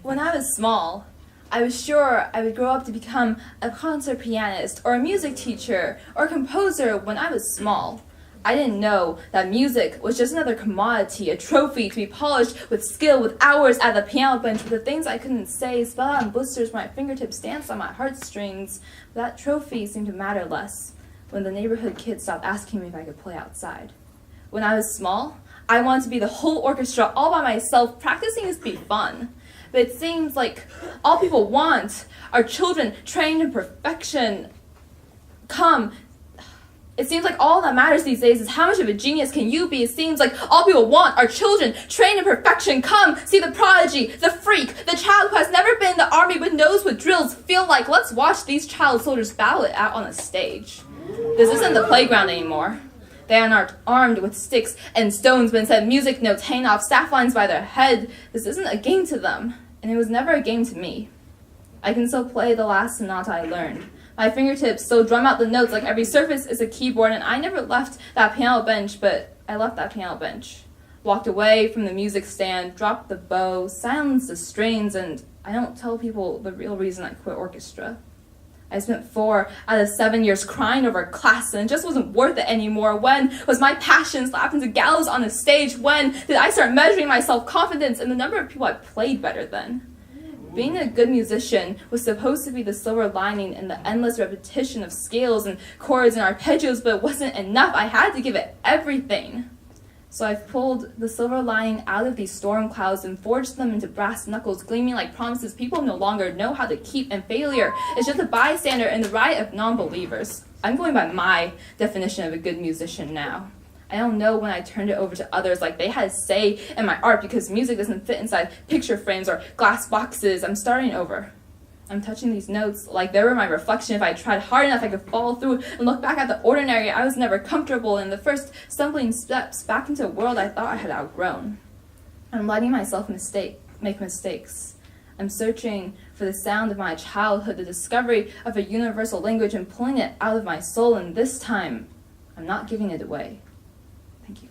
When I was small, I was sure I would grow up to become a concert pianist or a music teacher or a composer when I was small. I didn't know that music was just another commodity, a trophy to be polished with skill, with hours at the piano bench, with the things I couldn't say spelled out in blisters where my fingertips danced on my heartstrings. But that trophy seemed to matter less when the neighborhood kids stopped asking me if I could play outside. When I was small, I wanted to be the whole orchestra all by myself. Practicing is to be fun. But it seems like all people want are children trained in perfection. It seems like all that matters these days is how much of a genius can you be. It seems like all people want are children trained in perfection. Come, see the prodigy, the freak, the child who has never been in the army but knows what drills feel like. Let's watch these child soldiers battle it out on a stage. This isn't the playground anymore. They are not armed with sticks and stones, but instead music notes hanging off staff lines by their head. This isn't a game to them, and it was never a game to me. I can still play the last sonata I learned. My fingertips still drum out the notes like every surface is a keyboard, and I never left that piano bench, but I left that piano bench. Walked away from the music stand, dropped the bow, silenced the strings, and I don't tell people the real reason I quit orchestra. I spent 4 out of 7 years crying over class, and it just wasn't worth it anymore. When was my passion slapped into gallows on a stage? When did I start measuring my self-confidence in the number of people I played better than? Being a good musician was supposed to be the silver lining in the endless repetition of scales and chords and arpeggios, but it wasn't enough. I had to give it everything. So I've pulled the silver lining out of these storm clouds and forged them into brass knuckles, gleaming like promises people no longer know how to keep, and failure is just a bystander in the riot of non-believers. I'm going by my definition of a good musician now. I don't know when I turned it over to others like they had a say in my art because music doesn't fit inside picture frames or glass boxes. I'm starting over. I'm touching these notes like they were my reflection. If I tried hard enough, I could follow through and look back at the ordinary. I was never comfortable in the first stumbling steps back into a world I thought I had outgrown. I'm letting myself make mistakes. I'm searching for the sound of my childhood, the discovery of a universal language, and pulling it out of my soul, and this time, I'm not giving it away. Thank you.